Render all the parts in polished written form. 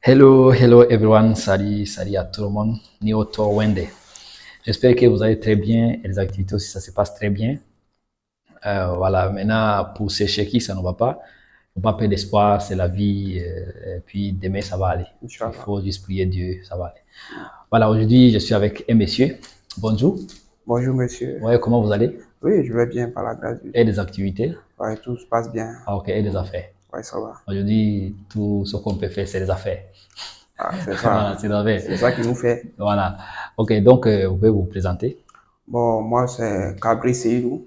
Hello everyone, salut à tout le monde. Ni Otto Wende. J'espère que vous allez très bien et les activités aussi, ça se passe très bien. Voilà, maintenant, pour ceux chez qui ça ne va pas, il ne faut pas perdre espoir, c'est la vie. Et puis demain, ça va aller. Il Inch'Allah. faut juste prier Dieu, ça va aller. Voilà, aujourd'hui, je suis avec un monsieur. Bonjour. Bonjour monsieur. Ouais, comment vous allez? Oui, je vais bien par la grâce de Et Dieu. des activités? Ouais, tout se passe bien. Ah, ok, et des affaires. Ouais, ça va. Aujourd'hui, tout ce qu'on peut faire, c'est des affaires. Ah, c'est Voilà, ça. c'est des affaires. C'est ça qui nous fait. Voilà. Ok, donc, vous pouvez vous présenter? Bon, moi, c'est Cabri Seydou.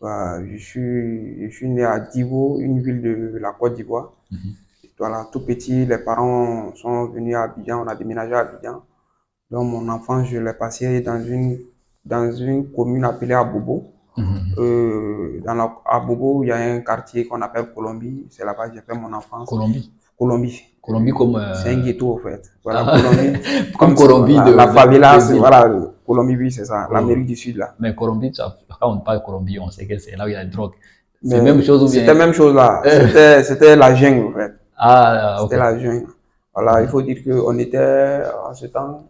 Je suis né à Divo, une ville de la Côte d'Ivoire. Voilà, tout petit, les parents sont venus à Abidjan, on a déménagé à Abidjan. Donc, mon enfance, je l'ai passé dans une commune appelée Abobo. À Bobo, il y a un quartier qu'on appelle Colombie. C'est là-bas que j'ai fait mon enfance. Colombie. Colombie. Colombie comme, C'est un ghetto, en fait. Voilà, ah, Colombie. comme Comme Colombie la de favela, Brésil. voilà, Colombie, oui, c'est ça. Oh. L'Amérique du Sud, là. Mais Colombie, quand on parle Colombie, on sait que c'est là où il y a la drogue. C'est la même Mais chose ou c'était bien? la même chose là. Euh, C'était la jungle, en fait. ah, ok. C'était la jungle. Voilà, il faut dire qu'on était, en ce temps,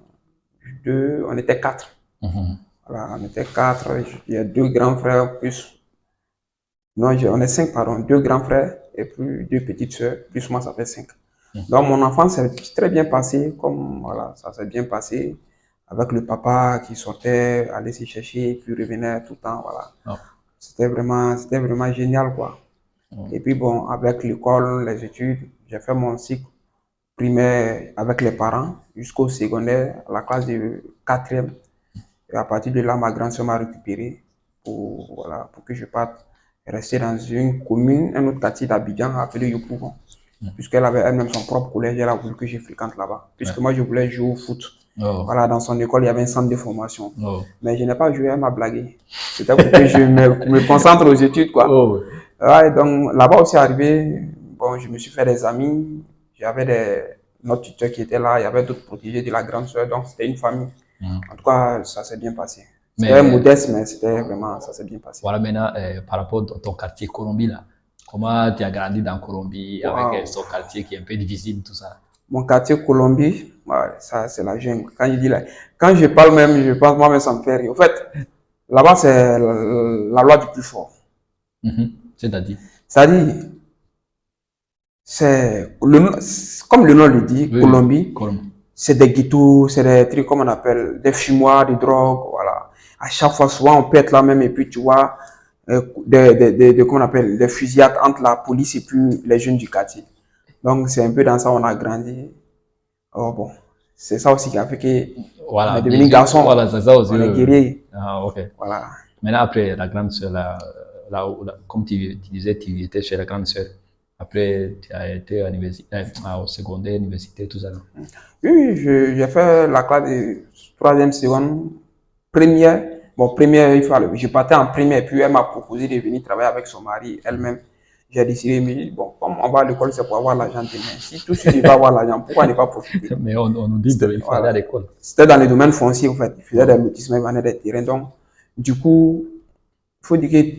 on était quatre. Mhm. Voilà, on était quatre. Il y a deux grands frères, plus. Non, on est cinq, pardon. Deux grands frères et plus deux petites sœurs. Plus moi, ça fait cinq. Donc, mon enfance s'est très bien passé, comme voilà, ça s'est bien passé avec le papa qui sortait, allait se chercher, puis revenait tout le temps, voilà. Oh. C'était vraiment génial, quoi. Et puis bon, avec l'école, les études, j'ai fait mon cycle primaire avec les parents jusqu'au secondaire, à la classe de quatrième. Et à partir de là, ma grande soeur m'a récupéré voilà, pour que je parte rester dans une commune, un autre quartier d'Abidjan appelé Yopougon. Puisqu'elle avait elle-même son propre collège, elle a voulu que je fréquente là-bas. Puisque Ouais. moi, je voulais jouer au foot. Oh. Voilà, dans son école, il y avait un centre de formation. Oh. Mais je n'ai pas joué, elle m'a blagué. C'était pour que je me concentre aux études, quoi. Oh. Ouais, donc là-bas aussi arrivé, bon, je me suis fait des amis. J'avais notre tuteur qui était là, il y avait d'autres protégés de la grande sœur, donc c'était une famille. En tout cas, ça s'est bien passé. C'était Mais modeste, mais c'était vraiment, ça s'est bien passé. voilà maintenant, par rapport à ton quartier Colombie là, comment tu as grandi dans Colombie avec Waouh! son quartier qui est un peu difficile, tout ça? Mon quartier Colombie, ouais, ça c'est la jungle. Quand je parle même, je pense moi-même ça me fait rire. En fait, là-bas c'est la loi du plus fort. Mhm. C'est-à-dire? C'est-à-dire, comme le nom le dit, Oui, oui. Colombie, Colombie. c'est des ghettos, c'est des trucs comme on appelle des fumoirs, des drogues, voilà. À chaque fois, souvent on peut être là même et puis tu vois comment on appelle, des fusillades entre la police et puis les jeunes du quartier. Donc c'est un peu dans ça on a grandi. Oh bon, c'est ça aussi qui a fait qu'on Voilà, est bien devenu sûr. garçon, Voilà, c'est ça aussi. on est guerrier. Ah, ok. Voilà. Maintenant, après la grande sœur, comme tu disais, tu étais chez la grande sœur. Après, tu as été à l'université, au secondaire, université, tout ça. Oui, oui, j'ai fait la classe de troisième, seconde, première. Bon, première, je partais en première, puis elle m'a proposé de venir travailler avec son mari elle-même. J'ai décidé, mais bon, comme on va à l'école, c'est pour avoir l'argent demain. Si tout de suite, il va avoir l'argent, pourquoi ne pas profiter? Mais on nous dit qu'il faut aller à Voilà. l'école. C'était dans les domaines fonciers, en fait. Il faisait des Oh. lotissements, il vendait des terrains. Donc, du coup, il faut dire que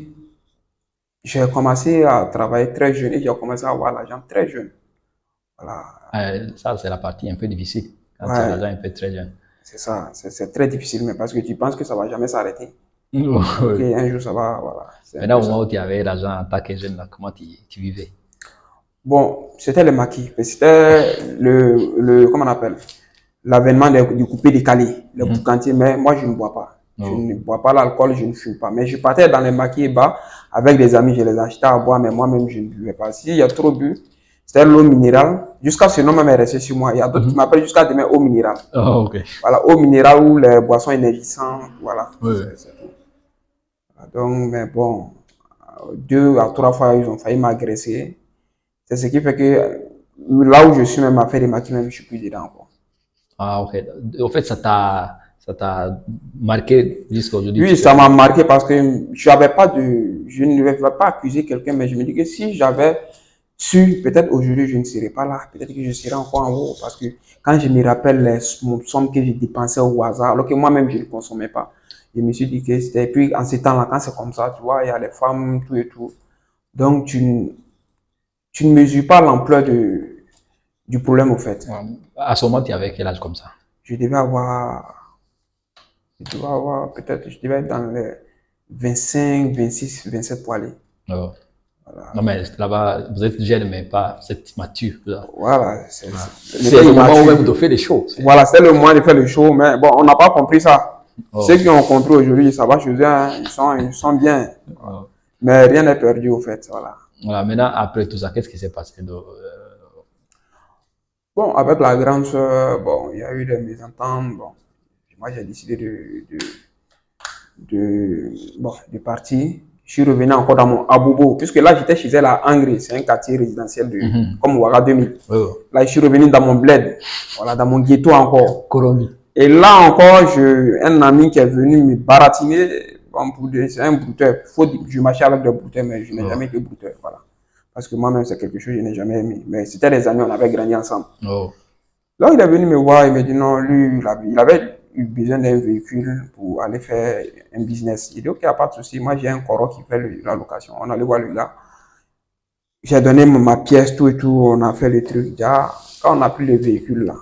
j'ai commencé à travailler très jeune et j'ai commencé à avoir l'argent très jeune. Voilà. Ça, c'est la partie un peu difficile, quand tu as Ouais, l'argent un peu très jeune. c'est ça. C'est très difficile, mais parce que tu penses que ça va jamais s'arrêter. Donc, Oui. un jour, ça va, voilà. C'est un Maintenant, peu au moment ça. où tu avais l'argent en tant que jeune, là, comment tu vivais? Bon, c'était le maquis. C'était comment on appelle? L'avènement du coupé décalé, le Mhm. boucantier, mais moi, je ne bois pas. Je Oh. ne bois pas l'alcool, je ne fume pas. Mais je partais dans les maquis bas avec des amis, je les achetais à boire, mais moi-même, je ne buvais pas. S'il y a trop bu, c'était l'eau minérale. Jusqu'à ce nom même est resté sur moi. Il y a d'autres qui Mhm. m'appellent jusqu'à demain eau minérale. Oh, ok. Voilà, eau minérale ou les boissons énergisantes, voilà. Oui, oui. C'est tout. Donc, mais bon, deux à trois fois, ils ont failli m'agresser. C'est ce qui fait que là où je suis même à faire des maquis, même, je suis plus dedans, quoi. Ah, ok. En fait, ça t'a marqué jusqu'à aujourd'hui. Tu Oui, fais ça plus. m'a marqué parce que je ne vais pas accuser quelqu'un, mais je me dis que si j'avais su, peut-être aujourd'hui je ne serais pas là, peut-être que je serais encore en haut, parce que quand je me rappelle les sommes que j'ai dépensées au hasard, alors que moi-même je ne consommais pas, je me suis dit que c'était, puis en ces temps-là, quand c'est comme ça, tu vois, il y a les femmes, tout et tout, donc tu ne mesures pas l'ampleur du problème au fait. À ce moment, tu avais quel âge comme ça? Je devais avoir, peut-être, je devais être dans les 25, 26, 27 pour aller. Oh. Non, mais là-bas, vous êtes jeune, mais pas, vous êtes mature. Voilà, C'est le moment où même de faire des choses. Voilà, c'est le moment de faire les shows, mais bon, on n'a pas compris ça. Oh. Ceux qui ont compris aujourd'hui, ça va chez eux, hein, ils sont bien. Oh. Mais rien n'est perdu au fait, voilà. Voilà, maintenant, après tout ça, qu'est-ce qui s'est passé Bon, avec la grande sœur, bon, il y a eu des mésententes, bon. Moi, j'ai décidé de partir. Je suis revenu encore dans mon Abobo, puisque là, j'étais chez elle à Angri, c'est un quartier résidentiel comme Ouaga 2000. Oh. Là, je suis revenu dans mon bled, voilà, dans mon ghetto encore. Colombie. Et là encore, un ami qui est venu me baratiner, bon, c'est un brouteur. Je marchais avec des brouteurs, mais je n'ai jamais été brouteur, voilà. Parce que moi-même, c'est quelque chose que je n'ai jamais aimé. Mais c'était des amis, on avait grandi ensemble. Oh. Là, il est venu me voir, il m'a dit non, lui, il avait eu besoin d'un véhicule pour aller faire un business. Il dit, ok, il n'y a pas de souci, moi j'ai un coro qui fait la location. On allait voir le gars. J'ai donné ma pièce, tout et tout, on a fait le truc. Déjà, quand on a pris le véhicule là,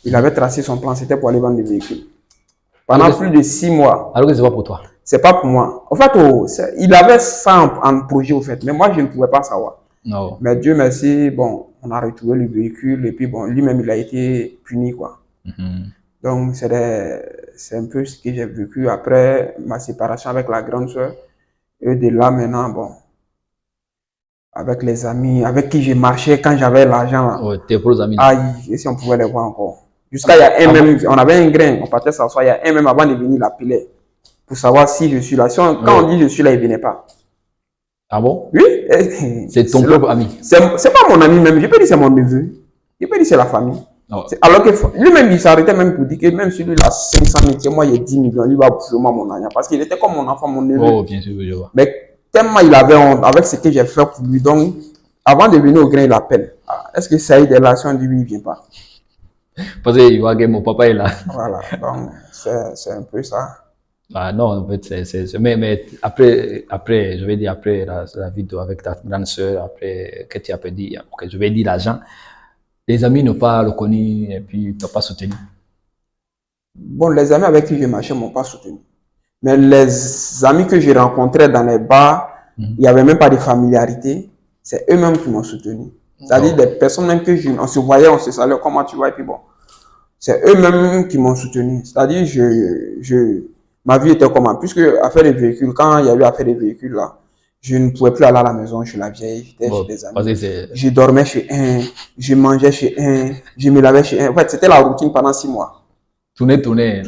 il avait tracé son plan, c'était pour aller vendre des véhicules. Pendant plus de 6 mois. Alors que c'est pas pour toi? C'est pas pour moi. En fait, il avait ça en projet, au fait, mais moi, je ne pouvais pas savoir. Non. Mais Dieu merci, bon, on a retrouvé le véhicule et puis bon, lui-même, il a été puni, quoi. Donc, c'est un peu ce que j'ai vécu après ma séparation avec la grande sœur. Et de là, maintenant, bon, avec les amis, avec qui j'ai marché quand j'avais l'argent. Ouais, tes pros amis. Aïe, et si on pouvait les voir encore. Jusqu'à il y a un même, on avait un grain, on partait s'asseoir, il y a un même avant de venir l'appeler pour savoir si je suis là. Quand on dit je suis là, il ne venait pas. Ah bon? Oui. C'est ton propre ami? C'est pas mon ami même, je peux dire c'est mon neveu. Je peux dire c'est la famille. Oh. Alors que lui-même, il s'arrêtait même pour dire que même si lui il a 500 000, que moi il y a 10 millions, lui va vraiment mon ami. Parce qu'il était comme mon enfant, mon neveu. Oh, bien sûr, je vois. Mais tellement il avait honte avec ce que j'ai fait pour lui. Donc, avant de venir au grain, il appelle. Est-ce que ça est là? Si on dit oui, il ne vient pas. Parce qu'il voit que mon papa est là. Voilà, donc c'est un peu ça. Ah non, en fait, mais après, je vais dire après la vidéo avec ta grande sœur, après que tu as perdu, okay, je vais dire l'argent, les amis n'ont pas reconnu et puis n'ont pas soutenu. Bon, les amis avec qui je marchais ne m'ont pas soutenu. Mais les amis que j'ai rencontrés dans les bars, il n'y avait même pas de familiarité, c'est eux-mêmes qui m'ont soutenu. C'est-à-dire des personnes même que on se voyait, on se saluait, comment tu vas, et puis bon. C'est eux-mêmes qui m'ont soutenu. C'est-à-dire, ma vie était comment? Puisque affaire des véhicules, quand il y a eu affaire des véhicules là, je ne pouvais plus aller à la maison chez la vieille, j'étais chez des amis. Je dormais chez un, je mangeais chez un, je me lavais chez un. En fait, c'était la routine pendant 6 mois. Tourner.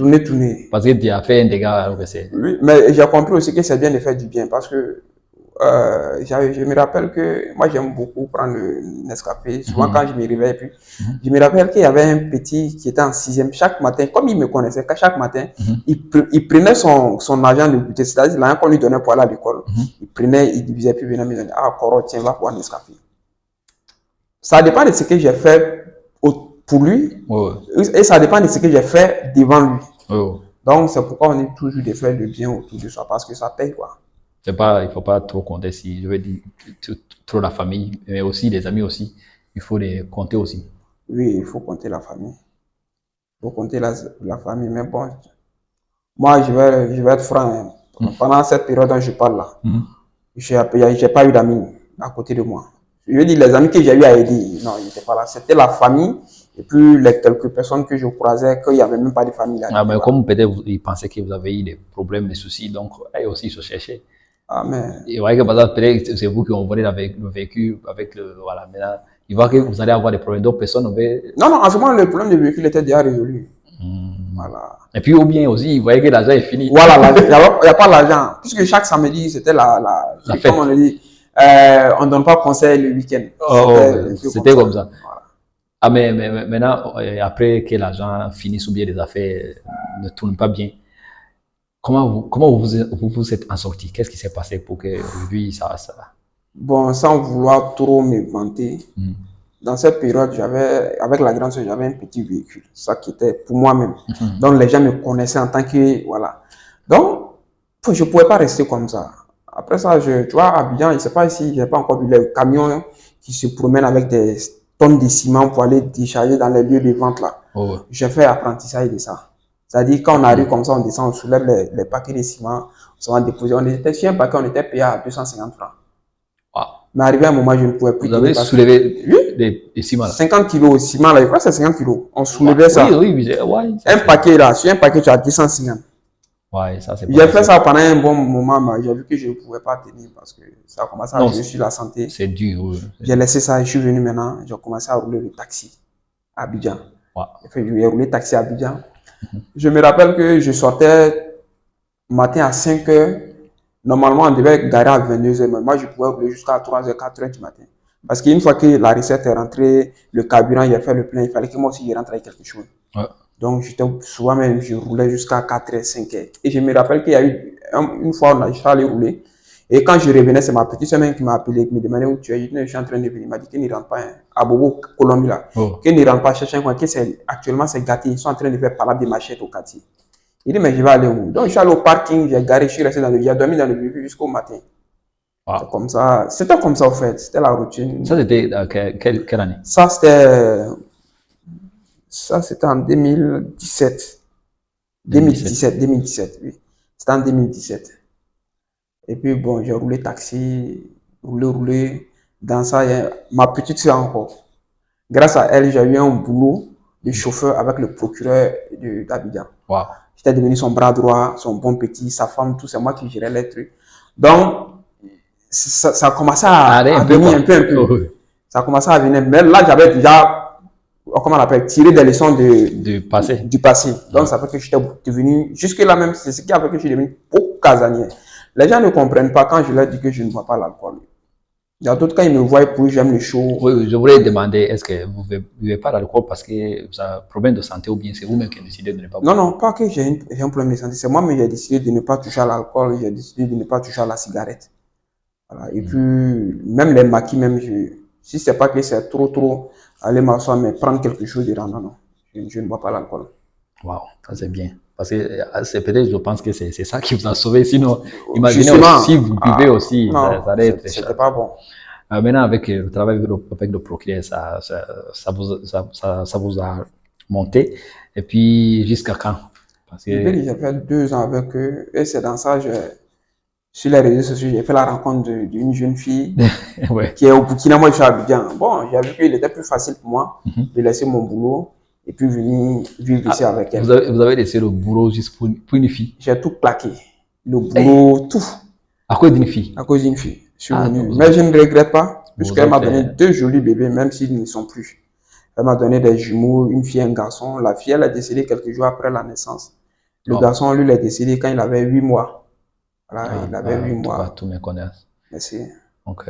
Parce que tu as fait un dégât alors que c'est. Oui, mais j'ai compris aussi que c'est bien de faire du bien parce que je me rappelle que moi j'aime beaucoup prendre le Nescafé. Souvent quand je me réveille, puis je me rappelle qu'il y avait un petit qui était en 6e chaque matin, comme il me connaissait, chaque matin, il prenait son argent de goûter, c'est-à-dire l'argent qu'on lui donnait pour aller à l'école. Il prenait, il divisait, puis il venait me donner, ah, Coro, tiens, va boire Nescafé. Ça dépend de ce que j'ai fait pour lui, et ça dépend de ce que j'ai fait devant lui. Donc c'est pourquoi on est toujours de faire le bien autour de soi, parce que ça paye, quoi. Il ne faut pas trop compter, si je veux dire, trop la famille, mais aussi les amis aussi. Il faut les compter aussi. Oui, il faut compter la famille. Il faut compter la famille. Mais bon, moi, je vais être franc. Pendant cette période dont je parle là, je n'ai pas eu d'amis à côté de moi. Je veux dire, les amis que j'ai eu à aider, non, ils n'étaient pas là. C'était la famille et puis les quelques personnes que je croisais, qu'il n'y avait même pas de famille là. Ah, mais comme peut-être ils pensaient que vous avez eu des problèmes, des soucis, donc eux aussi ils se cherchaient. Ah, mais... Et voyez que par exemple, peut-être c'est vous qui envoyez le véhicule avec le. Voilà, maintenant, il voit que vous allez avoir des problèmes, donc personne ne veut. Non, en ce moment, le problème du véhicule était déjà résolu. Voilà. Et puis, ou bien aussi, vous voyez que l'argent est fini. Voilà, il n'y a pas l'argent. Puisque chaque samedi, c'était la fête. Comme on le dit, on ne donne pas conseil le week-end. C'était comme ça. Voilà. Ah, mais maintenant, après que l'argent finisse ou bien les affaires ne tournent pas bien, comment vous êtes en sorti? Qu'est-ce qui s'est passé pour que lui, ça... Bon, sans vouloir trop me vanter, dans cette période, avec la grande sœur, j'avais un petit véhicule. Ça qui était pour moi-même. Donc, les gens me connaissaient en tant que... Voilà. Donc, je ne pouvais pas rester comme ça. Après ça, tu vois, à Abidjan, je ne sais pas si je n'ai pas encore vu les camions qui se promènent avec des tonnes de ciment pour aller décharger dans les lieux de vente là. Oh. J'ai fait apprentissage de ça. C'est-à-dire, quand on arrive comme ça, on descend, on soulève les paquets de ciment, on va déposer. On était sur un paquet, on était payé à 250 francs. Wow. Mais arrivé à un moment, je ne pouvais plus. Vous avez soulevé des ciments là? 50 kilos de ciment là, je crois que c'est 50 kilos. On soulevait ça. Oui, ouais, un paquet là, sur un paquet, tu as 250. Ouais, ça c'est J'ai fait ça pendant un bon moment, mais j'ai vu que je ne pouvais pas tenir parce que ça a commencé à jouer sur la santé. C'est dur. Oui. J'ai laissé ça et je suis venu maintenant, j'ai commencé à rouler le taxi à Abidjan. Wow. J'ai roulé taxi à Abidjan. Je me rappelle que je sortais matin à 5 heures. Normalement, on devait garer à 22 heures, mais moi, je pouvais rouler jusqu'à 3 heures, 4 heures du matin. Parce qu'une fois que la recette est rentrée, le carburant, il a fait le plein, il fallait que moi aussi, je rentre avec quelque chose. Ouais. Donc, souvent même, je roulais jusqu'à 4 heures, 5 heures. Et je me rappelle qu'il y a eu une fois, je suis allé rouler. Et quand je revenais, c'est ma petite semaine qui m'a appelé, qui me demandait où tu es. Je suis en train de venir. Il m'a dit qu'il n'y rentre pas, hein, à Bobo, Colombie là. Oh. Qu'il n'y rentre pas, chercher un coin. Actuellement, c'est gâté. Ils sont en train de faire palabre de machette au quartier. Il dit, mais je vais aller où? Donc, je suis allé au parking, j'ai garé, je suis resté dans le j'ai dormi dans le véhicule jusqu'au matin. Wow. C'est comme ça. C'était comme ça, en fait. C'était la routine. Ça, c'était quelle année? Ça, c'était en 2017. 2017, oui. C'était en 2017. Et puis, bon, j'ai roulé taxi, roulé. Dans ça, il y a ma petite soeur encore. Grâce à elle, j'ai eu un boulot de chauffeur avec le procureur d'Abidjan. Wow. J'étais devenu son bras droit, son bon petit, sa femme, tout, c'est moi qui gérais les trucs. Donc, ça a commencé à venir un peu. Oh, oui. Ça a commencé à venir. Mais là, j'avais déjà, comment on appelle, tiré des leçons du passé. Donc, ça fait que j'étais devenu, jusque-là même, c'est ce qui a fait que je suis devenu beaucoup casanier. Les gens ne comprennent pas quand je leur dis que je ne bois pas l'alcool. Il y a d'autres, quand ils me voient, puis j'aime le chaud. Oui, je voulais demander, est-ce que vous ne buvez pas d'alcool parce que vous avez un problème de santé ou bien c'est vous-même qui avez décidé de ne pas boire? Non, pas que j'ai un problème de santé. C'est moi-même qui ai décidé de ne pas toucher à l'alcool, j'ai décidé de ne pas toucher à la cigarette. Voilà. Et puis, même les maquis, même, si c'est pas que c'est trop, aller m'asseoir, mais prendre quelque chose de non. Je ne bois pas l'alcool. Waouh, ça c'est bien. Parce que c'est peut-être, je pense que c'est ça qui vous a sauvé. Sinon, imaginez si vous buvez aussi, ça allait être cher. C'était pas bon. Maintenant, avec le travail avec le procureur, ça vous a monté. Et puis, jusqu'à quand? Parce que j'ai fait 2 ans avec eux. Et c'est dans ça, sur les réseaux sociaux, j'ai fait la rencontre d'une jeune fille ouais. Qui est au Burkina. Moi, je suis à Abidjan. Bon, j'ai vu qu'il était plus facile pour moi de laisser mon boulot et puis venir vivre ici avec elle. Vous avez laissé le boulot juste pour une fille? J'ai tout plaqué. Le boulot, tout. À cause d'une fille? À cause d'une fille. Je suis venu. Mais je ne regrette pas, puisqu'elle m'a donné 2 jolis bébés, même s'ils ne sont plus. Elle m'a donné des jumeaux, une fille et un garçon. La fille, elle est décédée quelques jours après la naissance. Le garçon, lui, il est décédé quand il avait 8 mois. Voilà, il avait 8 mois. Tous mes connaissances. Merci. Donc,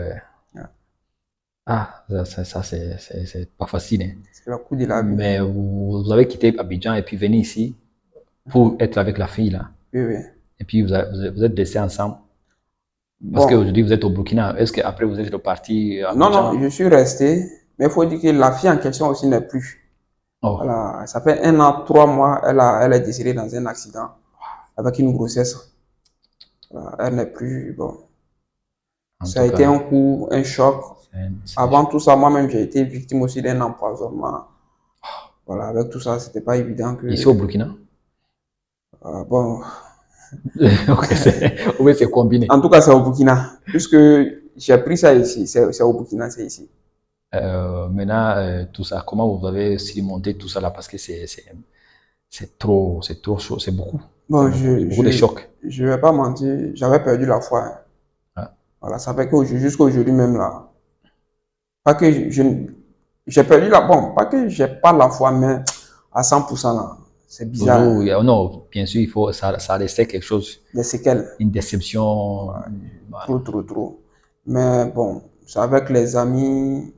ça c'est pas facile. Hein. C'est le coup de la vie. Mais vous avez quitté Abidjan et puis venu ici pour être avec la fille là. Oui. Et puis vous êtes restés ensemble. Parce qu'aujourd'hui vous êtes au Burkina. Est-ce qu'après vous êtes reparti à Abidjan? Non, je suis resté. Mais il faut dire que la fille en question aussi n'est plus. Oh. Voilà, ça fait 1 an, 3 mois, elle est décédée dans un accident avec une grossesse. Voilà, elle n'est plus, bon. Ça a été un coup, un choc. Avant tout ça, moi-même, j'ai été victime aussi d'un empoisonnement. Voilà, avec tout ça, c'était pas évident que... Ici au Burkina? Bon... Oui, c'est combiné. En tout cas, c'est au Burkina. Puisque j'ai pris ça ici, c'est au Burkina, c'est ici. Maintenant, tout ça, comment vous avez surmonté tout ça là? Parce que c'est trop chaud, c'est beaucoup. Bon, beaucoup de chocs. Je vais pas mentir, j'avais perdu la foi. Hein. Ah. Voilà, ça fait que jusqu'à aujourd'hui même là, pas que j'ai perdu la bon, pas que j'ai pas la foi, mais à 100% là, c'est bizarre. Non, bien sûr, il faut ça restait quelque chose. Des séquelles. Une déception. Ouais, trop. Mais bon, c'est avec les amis,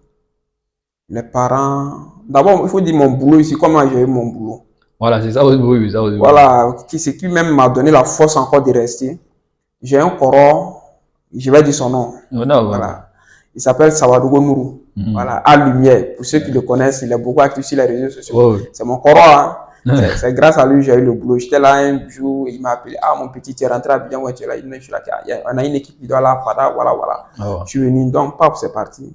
les parents. D'abord, il faut dire mon boulot ici, comment j'ai eu mon boulot. Voilà, c'est ça oui, ça aussi. Voilà, c'est qui même m'a donné la force encore de rester. J'ai un coro, je vais dire son nom. Voilà. Il s'appelle Sawadogo Nourou. Voilà, à lumière. Pour ceux qui le connaissent, il est beaucoup actif sur les réseaux sociaux. C'est mon coro, hein. C'est grâce à lui que j'ai eu le boulot. J'étais là un jour, il m'a appelé. Ah, mon petit, tu es rentré à Abidjan, ouais, tu es là. Je suis là. On a une équipe qui doit là, voilà. Je suis venu, donc, paf, c'est parti.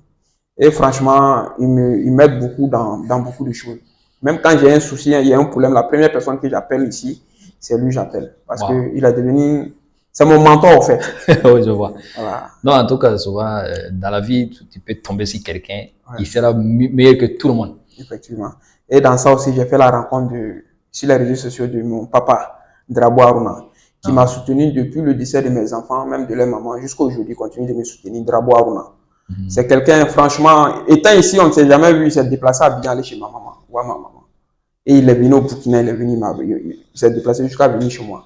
Et franchement, il m'aide beaucoup dans beaucoup de choses. Même quand j'ai un souci, il y a un problème, la première personne que j'appelle ici, c'est lui que j'appelle. Parce Wow. qu'il a devenu... C'est mon mentor, en fait. Oui, je vois. Voilà. Non, en tout cas, souvent, dans la vie, tu peux tomber sur quelqu'un, Ouais. il sera meilleur que tout le monde. Effectivement. Et dans ça aussi, j'ai fait la rencontre sur les réseaux sociaux de mon papa, Drabo Aruna, qui m'a soutenu depuis le décès de mes enfants, même de leur maman, jusqu'à aujourd'hui, continue de me soutenir, Drabo Aruna. C'est quelqu'un, franchement, étant ici, on ne s'est jamais vu, il s'est déplacé à bien aller chez ma maman, voir ma maman. Et il est venu au Burkina, il s'est déplacé jusqu'à venir chez moi.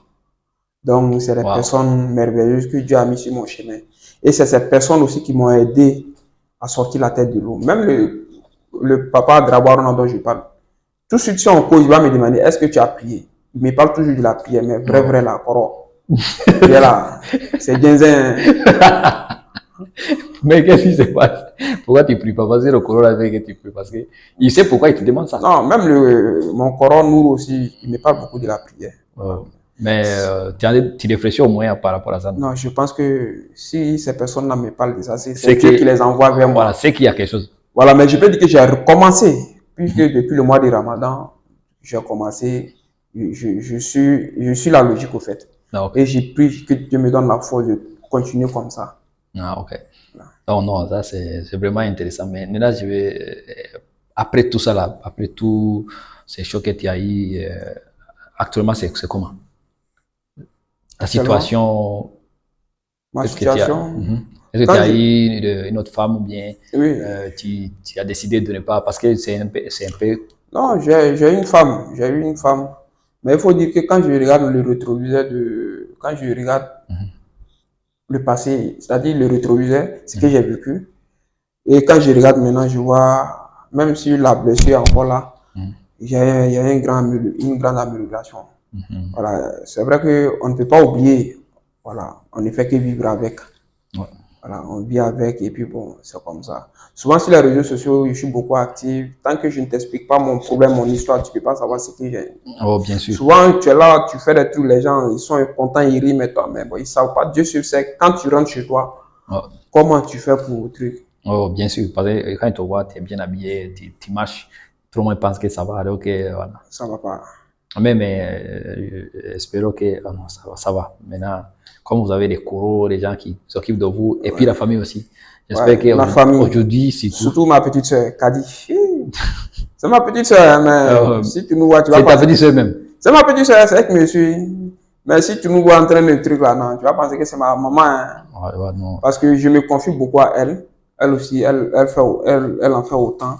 Donc, c'est des personnes merveilleuses que Dieu a mis sur mon chemin. Et c'est ces personnes aussi qui m'ont aidé à sortir la tête de l'eau. Même le papa Drabarona dont je parle. Tout de suite, si on cause, il va me demander, est-ce que tu as prié? Il me parle toujours de la prière, mais vrai, la coro. Là, c'est Genzen. Mais qu'est-ce qui se passe? Pourquoi tu ne pries pas? Vas-y, le Coran avec que tu pries. Parce qu'il sait pourquoi il te demande ça. Non, même mon Coran, nous aussi, il me parle beaucoup de la prière. Mais tu réfléchis au moins par rapport à ça? Non, je pense que si ces personnes-là me parlent de ça, c'est Dieu qui les envoie vers moi. Voilà, c'est qu'il y a quelque chose. Voilà, mais je peux dire que j'ai recommencé. Puisque depuis le mois de Ramadan, j'ai commencé, je suis la logique au fait. Ah, okay. Et j'ai pris que Dieu me donne la force de continuer comme ça. Ah, ok. Non, non, ça c'est vraiment intéressant. Mais maintenant, je vais, après tout ça là, après tous ces chocs que tu as eu, actuellement, c'est comment? Ta situation? Ma situation? Est-ce que tu as eu une autre femme ou bien oui. Tu as décidé de ne pas, parce que c'est un peu... Non, j'ai une femme, mais il faut dire que quand je regarde le rétroviseur quand je regarde le passé, c'est-à-dire le rétroviseur, ce que j'ai vécu, et quand je regarde maintenant, je vois, même si la blessure est encore là, il y a une grande amélioration. Voilà, c'est vrai qu'on ne peut pas oublier, voilà, on ne fait que vivre avec. Voilà, on vit avec et puis bon, c'est comme ça. Souvent sur les réseaux sociaux, je suis beaucoup actif. Tant que je ne t'explique pas mon problème, mon histoire, tu ne peux pas savoir ce que j'ai. Oh, bien sûr. Souvent, tu es là, tu fais des trucs, les gens, ils sont contents, ils rient, mais toi, mais bon, ils ne savent pas. Dieu seul sait, quand tu rentres chez toi, comment tu fais pour le truc. Oh, bien sûr, parce que quand ils te voient, tu es bien habillé, tu marches, tout le monde pense que ça va aller, ok, voilà. Ça va pas. Mais espérons que non, ça va. Maintenant, comme vous avez des coraux, des gens qui s'occupent de vous, et puis la famille aussi. J'espère que aujourd'hui, surtout ma petite soeur, Kadi. C'est ma petite soeur, mais si tu nous vois, tu vas penser... C'est ta petite soeur même? C'est ma petite soeur, c'est elle qui me suit. Mais si tu nous vois en train de truc là, non, tu vas penser que c'est ma maman. Hein. Non. Parce que je me confie beaucoup à elle. Elle aussi, elle en fait autant.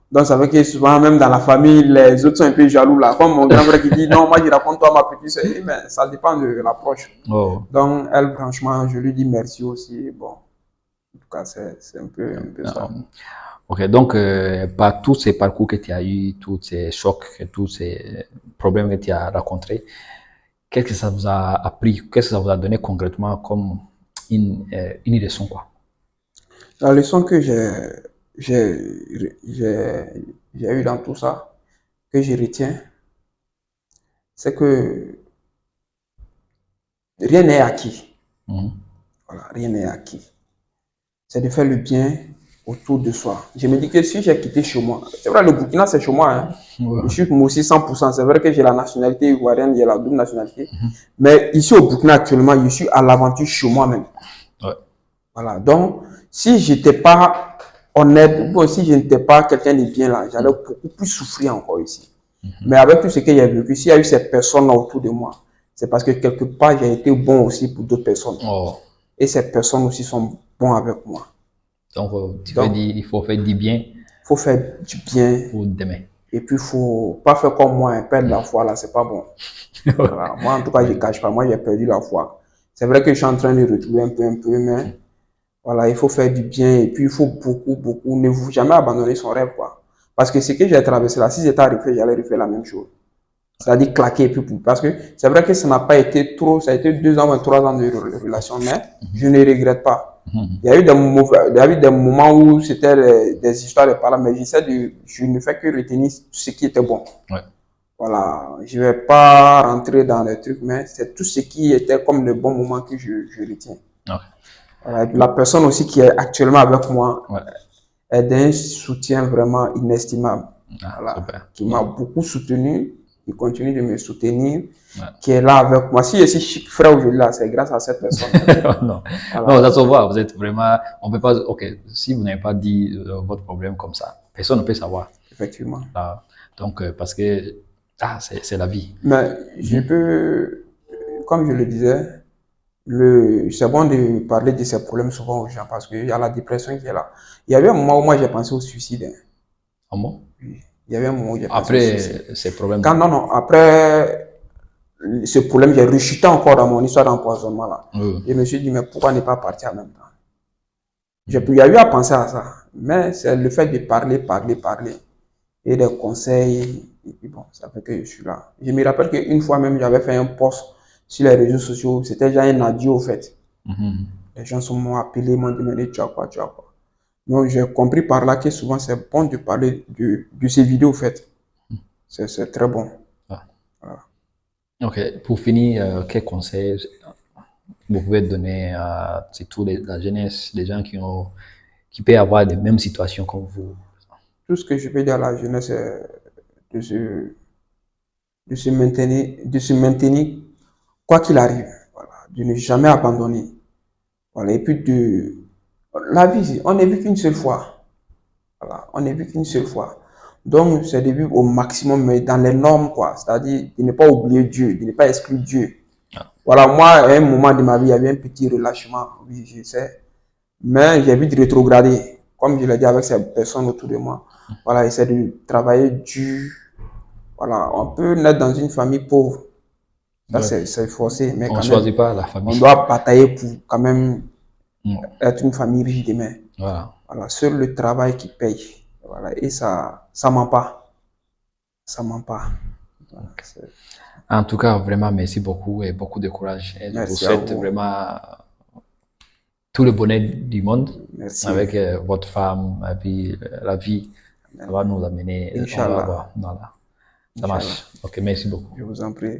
Donc, ça veut dire que souvent, même dans la famille, les autres sont un peu jaloux là. Comme mon grand frère qui dit, non, moi, je raconte toi ma petite soeur. Mais ça dépend de l'approche. Donc, elle, franchement, je lui dis merci aussi. Bon, en tout cas, c'est un peu ça. Ok, donc, par tous ces parcours que tu as eu, tous ces chocs, tous ces problèmes que tu as rencontrés, qu'est-ce que ça vous a appris? Qu'est-ce que ça vous a donné concrètement comme une leçon, quoi? La leçon que j'ai eu dans tout ça, que je retiens, c'est que rien n'est acquis. Voilà, rien n'est acquis. C'est de faire le bien autour de soi. Je me dis que si j'ai quitté chez moi, c'est vrai, le Burkina, c'est chez moi. Hein. Je suis moi aussi 100%. C'est vrai que j'ai la nationalité ivoirienne, j'ai la double nationalité. Mais ici au Burkina, actuellement, je suis à l'aventure chez moi-même. Voilà. Donc, si je n'étais pas honnête, ou si je n'étais pas quelqu'un de bien là, j'allais beaucoup plus souffrir encore ici. Mais avec tout ce que j'ai vécu, s'il y a eu ces personnes-là autour de moi, c'est parce que quelque part, j'ai été bon aussi pour d'autres personnes. Et ces personnes aussi sont bons avec moi. Donc, tu veux dire, il faut faire du bien. Il faut faire du bien. Pour demain. Et puis, il ne faut pas faire comme moi, perdre la foi là, c'est pas bon. Voilà. Moi, en tout cas, je ne cache pas, moi, j'ai perdu la foi. C'est vrai que je suis en train de retrouver un peu, mais voilà, il faut faire du bien et puis il faut beaucoup, ne vous jamais abandonner son rêve, quoi. Parce que ce que j'ai traversé là, si j'étais arrivé, j'allais refaire la même chose. C'est-à-dire claquer et puis parce que c'est vrai que ça n'a pas été trop, ça a été 2 ans ou 3 ans de relation, mais je ne regrette pas. Il y a eu des moments où c'était des histoires de parler, mais je ne fais que retenir ce qui était bon. Voilà, je ne vais pas rentrer dans les trucs, mais c'est tout ce qui était comme le bon moment que je retiens. Voilà, la personne aussi qui est actuellement avec moi, est d'un soutien vraiment inestimable. Ah, Voilà, super. qui m'a beaucoup soutenu, qui continue de me soutenir, Ouais. qui est là avec moi. Si je suis frère aujourd'hui là, c'est grâce à cette personne. Non, non, Voilà, ça se voit. Vous êtes vraiment, on peut pas, ok, si vous n'avez pas dit votre problème comme ça, personne ne peut savoir. effectivement. Ah, donc, parce que, c'est la vie. Mais je Mhm. peux, comme je le disais, c'est bon de parler de ces problèmes souvent aux gens parce qu'il y a la dépression qui est là. Il y avait un moment où moi j'ai pensé au suicide, hein. Ah bon? Oui. Il y avait un moment où j'ai pensé au suicide. Après ces problèmes. Quand non, non, après ce problème, j'ai rechuté encore dans mon histoire d'empoisonnement là. Je me suis dit, mais pourquoi ne pas partir en même temps? Il y a eu à penser à ça, mais c'est le fait de parler, parler, parler et des conseils. Et puis bon, ça fait que je suis là. Je me rappelle qu'une fois même, j'avais fait un post sur les réseaux sociaux. C'était déjà un adieu au fait. Mhm. Les gens m'ont appelé, m'ont demandé tu as quoi, tu as quoi. Donc j'ai compris par là que souvent c'est bon de parler de ces vidéos au fait. C'est très bon. Ah. Voilà. Ok, pour finir, quels conseils vous pouvez donner à surtout la jeunesse, les gens qui peuvent avoir les mêmes situations comme vous? Tout ce que je peux dire à la jeunesse, c'est de se, de se maintenir quoi qu'il arrive. Voilà. De ne jamais abandonner. Voilà. Et puis la vie, on n'est vu qu'une seule fois. Voilà. On n'est vu qu'une seule fois. Donc, c'est de vivre au maximum, mais dans les normes, quoi. C'est-à-dire de ne pas oublier Dieu, de ne pas exclure Dieu. Ah. Voilà, moi, à un moment de ma vie, il y avait un petit relâchement, oui, je sais. Mais j'ai vite rétrogradé, comme je l'ai dit avec ces personnes autour de moi. Voilà, essayer de travailler dur. Voilà, on peut naître dans une famille pauvre. Ça, Ouais. c'est forcé, mais On ne quand même, choisit pas la on famille. doit batailler pour quand même Mm. être une famille riche demain. Voilà. Voilà, seul le travail qui paye. Voilà, et ça ment pas. Ça ment pas. Voilà, En tout cas, vraiment, merci beaucoup et beaucoup de courage. Et je vous merci à souhaite vous. vraiment tout le bonheur du monde Merci. avec votre femme et puis la vie. Ça Amen. va nous amener, on va Inch'Allah. voir. Voilà. Ça Inch'Allah. marche. Ok, merci beaucoup. Je vous en prie.